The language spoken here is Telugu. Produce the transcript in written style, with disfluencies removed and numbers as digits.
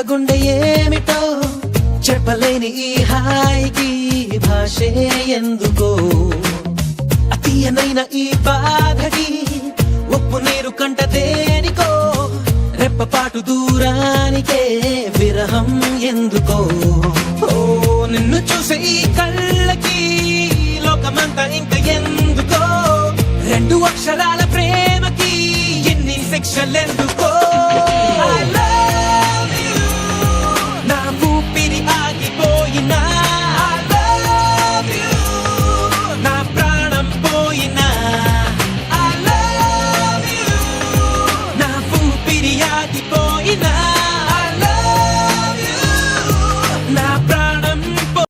గుండె ఏమిటో చెప్పలేని ఈ హాయికి భాషే ఎందుకో అతీయనైన ఈ బాధకి ఉప్పు నీరు కంట దేనికో రెప్పపాటు దూరానికే విరహం ఎందుకో ఓ నిన్ను చూసే ఈ కళ్ళకి లోకమంతా ఇంక ఎందుకో రెండు అక్షరాల ప్రేమకి ఎన్ని శిక్షలెందుకో I love